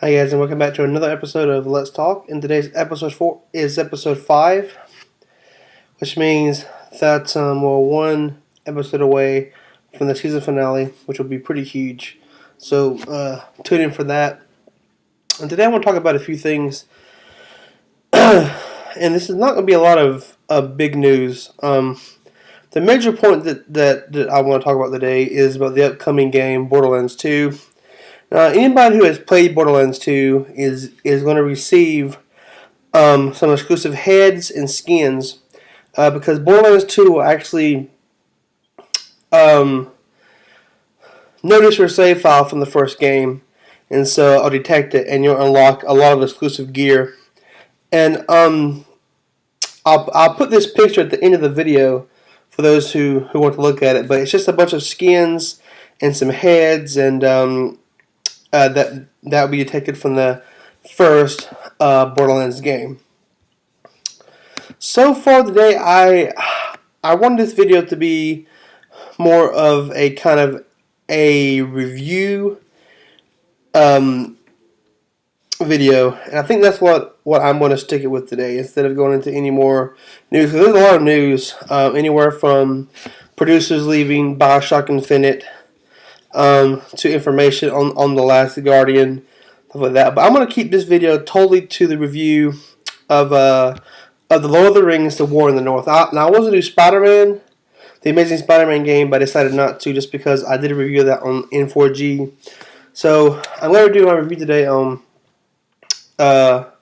Hey guys, and welcome back to another episode of Let's Talk. And today's episode 4 is episode 5, which means that we're one episode away from the season finale, which will be pretty huge. So tune in for that. And today I want to talk about a few things, and this is not going to be a lot of big news. The major point that I want to talk about today is about the upcoming game, Borderlands 2. Now, anybody who has played Borderlands 2 is going to receive some exclusive heads and skins because Borderlands 2 will actually notice your save file from the first game, and so I'll detect it, and you'll unlock a lot of exclusive gear. And I'll put this picture at the end of the video for those who want to look at it, but it's just a bunch of skins and some heads, and that will be detected from the first Borderlands game. So far today, I wanted this video to be more of a kind of a review video, and I think that's what I'm going to stick it with today instead of going into any more news. There's a lot of news, anywhere from producers leaving BioShock Infinite to information on The Last Guardian, stuff like that. But I'm going to keep this video totally to the review of The Lord of the Rings, The War in the North. Now, I was going to do Spider-Man, the Amazing Spider-Man game, but I decided not to just because I did a review of that on N4G. So I'm going to do my review today on, well,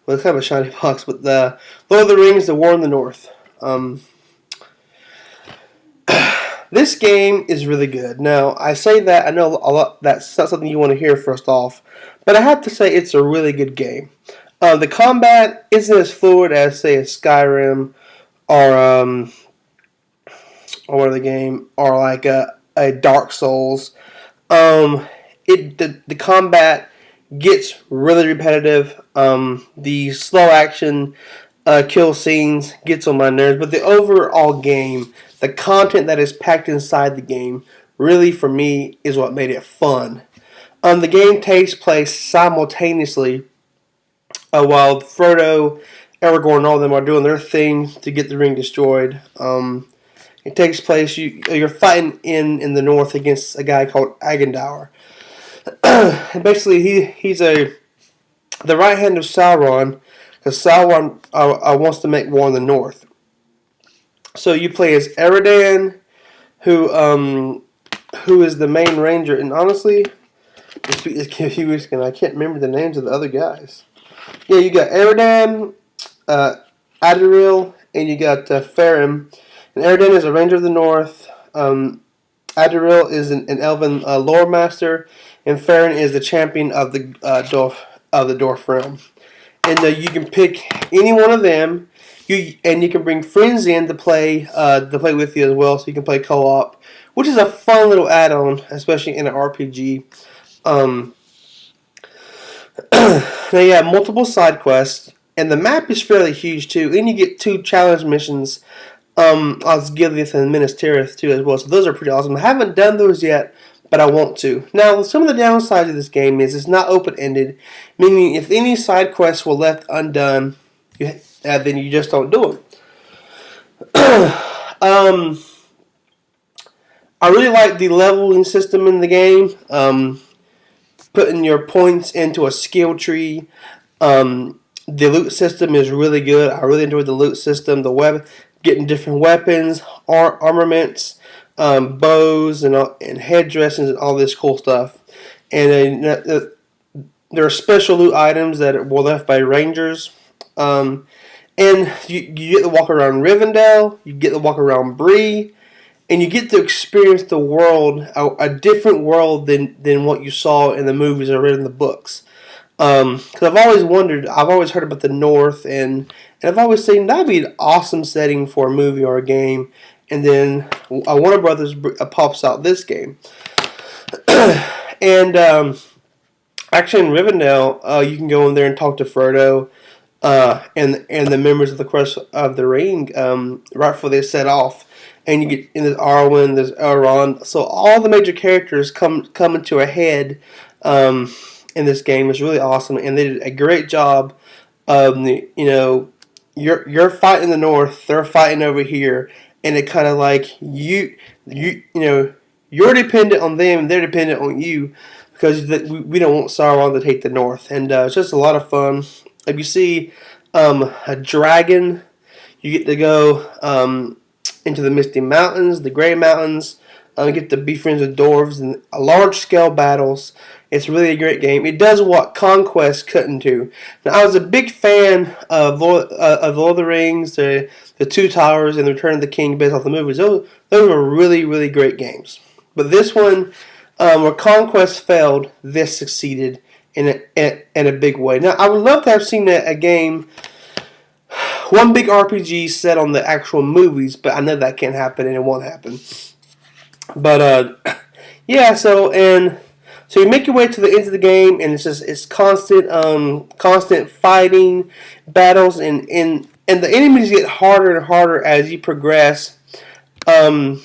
it's kind of a shiny box, but The Lord of the Rings, The War in the North. This game is really good. Now, I say that, I know a lot, that's not something you want to hear first off, but I have to say it's a really good game. The combat isn't as fluid as, say, a Skyrim or what other game, or like a Dark Souls. The combat gets really repetitive. The slow action kill scenes gets on my nerves, but the overall game, the content that is packed inside the game, really for me is what made it fun. The game takes place simultaneously while Frodo, Aragorn, and all of them are doing their thing to get the ring destroyed. It takes place, you're fighting in the north against a guy called Agendaur. And basically he's the right hand of Sauron, because Sauron wants to make war in the north. So you play as Eridan, who is the main ranger, and honestly, a few weeks ago, I can't remember the names of the other guys. Yeah, you got Eridan, Adderil, and you got Farim. And Eridan is a ranger of the north. Adderil is an elven lore master, and Farin is the champion of the dwarf realm. And you can pick any one of them. You can bring friends in to play with you as well, so you can play co-op, which is a fun little add-on, especially in an RPG. Now you have multiple side quests, and the map is fairly huge too. And you get 2 challenge missions, Osgiliath and Minas Tirith too as well. So those are pretty awesome. I haven't done those yet, but I want to. Now, some of the downsides of this game is it's not open-ended, meaning if any side quests were left undone, then you just don't do them. I really like the leveling system in the game, putting your points into a skill tree. The loot system is really good. I really enjoyed the loot system, getting different weapons, armaments, bows, and headdresses, and all this cool stuff. And there are special loot items that were left by rangers. And you get to walk around Rivendell, you get to walk around Bree, and you get to experience the world, a different world than what you saw in the movies or read in the books. Because I've always wondered, I've always heard about the North, and I've always seen that would be an awesome setting for a movie or a game. And then Warner Brothers pops out this game. And actually in Rivendell, you can go in there and talk to Frodo and the members of the Crest of the Ring right before they set off. And you get in there's Arwen, there's Elrond, so all the major characters come into a head in this game is really awesome, and they did a great job of you're fighting the North, they're fighting over here, and it kind of like you're dependent on them, they're dependent on you because we don't want Sauron to take the North, and it's just a lot of fun. If you see a dragon, you get to go into the Misty Mountains, the Grey Mountains. Get to be friends with dwarves and large scale battles. It's really a great game. It does what Conquest couldn't do. Now, I was a big fan of Lord of the Rings, the Two Towers, and the Return of the King based off the movies. Those were really, really great games. But this one, where Conquest failed, this succeeded in a big way. Now, I would love to have seen a game, one big RPG set on the actual movies, but I know that can't happen and it won't happen. But yeah, so you make your way to the end of the game, and it's constant fighting, battles, and the enemies get harder and harder as you progress during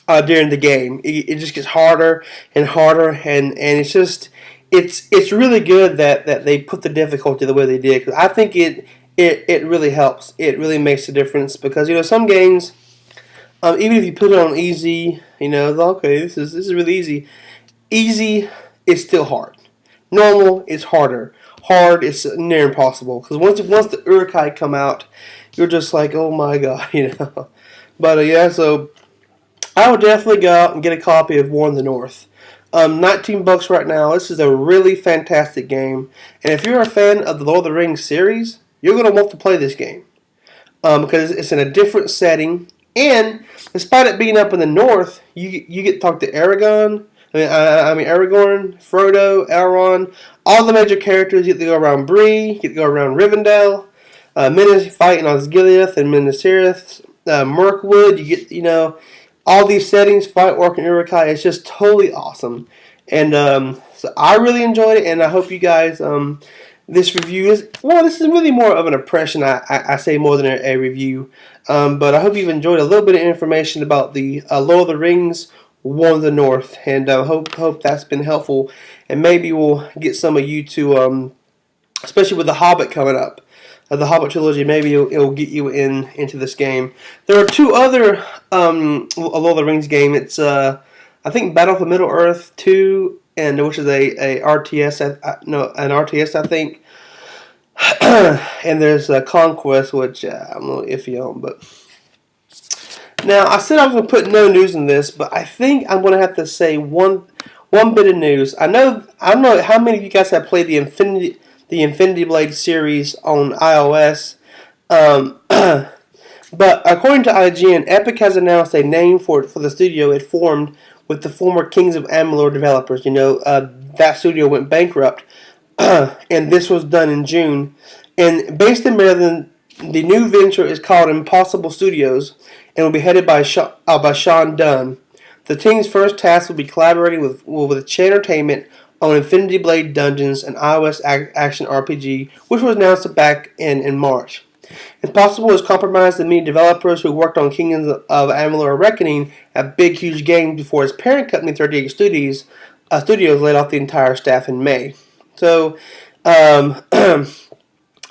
the game. It just gets harder and harder, and it's really good that they put the difficulty the way they did, because I think it really helps. It really makes a difference, because some games. Even if you put it on easy, okay, this is really easy. Easy is still hard. Normal is harder. Hard is near impossible, because once the Uruk-hai come out, you're just like, oh my god, But yeah, so I would definitely go out and get a copy of War in the North. $19 right now. This is a really fantastic game, and if you're a fan of the Lord of the Rings series, you're gonna want to play this game because it's in a different setting. And despite it being up in the north, you get to talk to Aragorn, Frodo, Elrond, all the major characters. You get to go around Bree, you get to go around Rivendell, Minas fighting Osgiliath and Minas Tirith, Mirkwood. You get all these settings, fight Orc and Uruk-hai. It's just totally awesome, and so I really enjoyed it, and I hope you guys. This review is really more of an impression, I say, more than a review. But I hope you've enjoyed a little bit of information about the Lord of the Rings, War in the North, and I hope that's been helpful. And maybe we'll get some of you to, especially with The Hobbit coming up, the Hobbit trilogy, maybe it'll get you into this game. There are two other Lord of the Rings game. It's, I think, Battle for Middle-earth 2, and which is a RTS, an RTS, I think. And there's Conquest, which I'm a little iffy on. But now, I said I was going to put no news in this, but I think I'm going to have to say one bit of news. I don't know how many of you guys have played the Infinity Blade series on iOS. But according to IGN, Epic has announced a name for the studio it formed with the former Kings of Amalur developers. That studio went bankrupt, and this was done in June. And based in Maryland, the new venture is called Impossible Studios and will be headed by Sean Dunn. The team's first task will be collaborating with Chain Entertainment on Infinity Blade Dungeons, an iOS action RPG, which was announced back in March. Impossible has compromised the many developers who worked on Kingdoms of Amalur Reckoning at Big Huge Games before its parent company, 38 Studios, laid off the entire staff in May. So,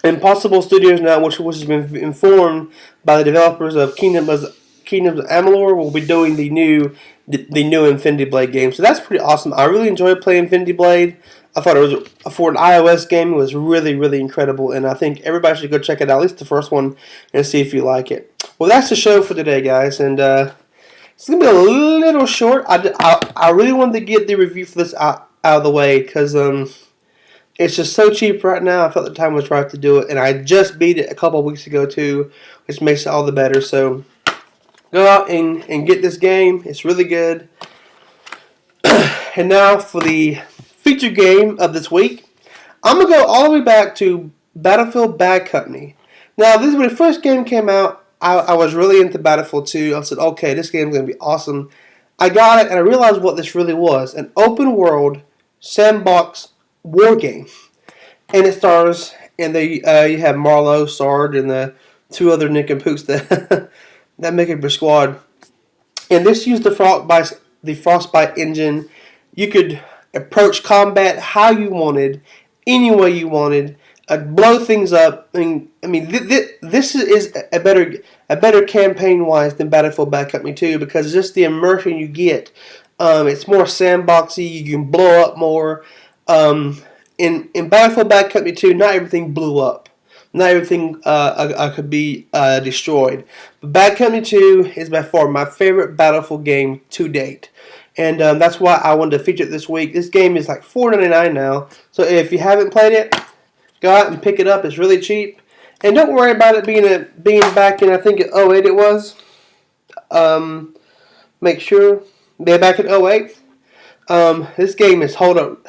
Impossible Studios now, which has been informed by the developers of Kingdoms of Amalur, will be doing the new Infinity Blade game. So that's pretty awesome. I really enjoyed playing Infinity Blade. I thought it was, for an iOS game, it was really, really incredible, and I think everybody should go check it out, at least the first one, and see if you like it. Well, that's the show for today, guys, and it's going to be a little short. I really wanted to get the review for this out of the way, because it's just so cheap right now. I felt the time was right to do it, and I just beat it a couple of weeks ago, too, which makes it all the better. So go out and get this game. It's really good. And now for the feature game of this week, I'm going to go all the way back to Battlefield Bad Company. Now, this is when the first game came out. I was really into Battlefield 2. I said, okay, this game is going to be awesome. I got it, and I realized what this really was. An open-world sandbox war game. And it stars, and you have Marlowe, Sarge, and the two other nincompoops that make up your squad. And this used the Frostbite engine. You could approach combat how you wanted, any way you wanted, blow things up. This is a better campaign wise than Battlefield Bad Company 2 because just the immersion you get. It's more sandboxy. You can blow up more. In Battlefield Bad Company 2, not everything blew up. Not everything could be destroyed. But Bad Company 2 is by far my favorite Battlefield game to date. And that's why I wanted to feature it this week. This game is like $4.99 now. So if you haven't played it, go out and pick it up. It's really cheap. And don't worry about it being back in, I think, '08 it was. Make sure they're back in '08. This game has held up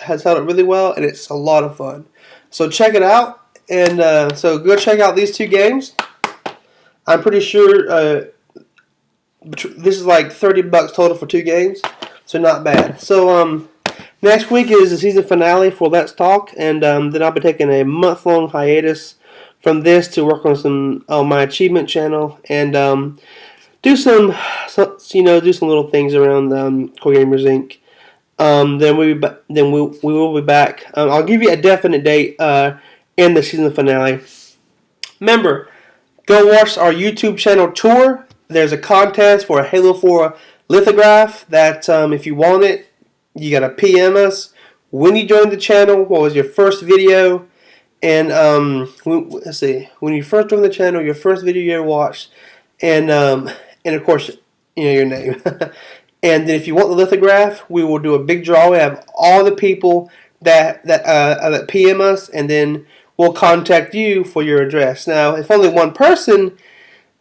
really well, and it's a lot of fun. So check it out. And so go check out these two games. I'm pretty sure this is like $30 total for 2 games, so not bad. So next week is the season finale for Let's Talk, and then I'll be taking a month-long hiatus from this to work on some on my achievement channel and do some little things around Core Gamers Inc. Then we will be back. I'll give you a definite date in the season finale. Remember, go watch our YouTube channel tour. There's a contest for a Halo 4 lithograph that if you want it, you gotta PM us when you joined the channel. What was your first video? And let's see, when you first joined the channel, your first video you ever watched, and of course, your name. And then if you want the lithograph, we will do a big draw. We have all the people that PM us, and then we'll contact you for your address. Now, if only one person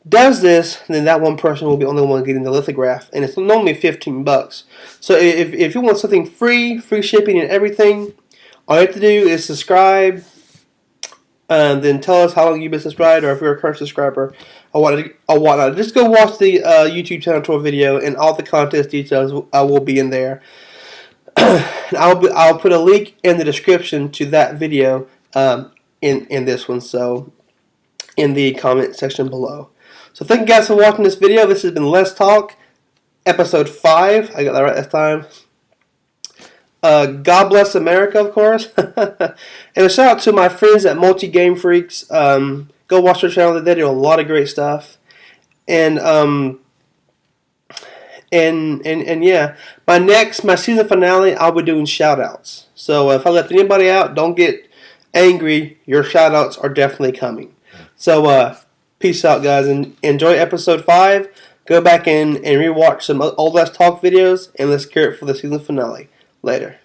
does this, then that one person will be the only one getting the lithograph, and it's normally $15. So if you want something free shipping and everything, all you have to do is subscribe, and then tell us how long you've been subscribed, or if you're a current subscriber, or whatnot. Just go watch the YouTube channel tour video, and all the contest details will be in there. I'll put a link in the description to that video in this one, so in the comment section below. So thank you guys for watching this video. This has been Let's Talk, episode 5. I got that right this time. God bless America, of course. And a shout out to my friends at Multi Game Freaks. Go watch their channel. They do a lot of great stuff. And yeah, my season finale, I'll be doing shout outs. So if I left anybody out, don't get angry. Your shout outs are definitely coming. So peace out, guys, and enjoy episode 5. Go back and rewatch some old Let's Talk videos, and let's gear it for the season finale. Later.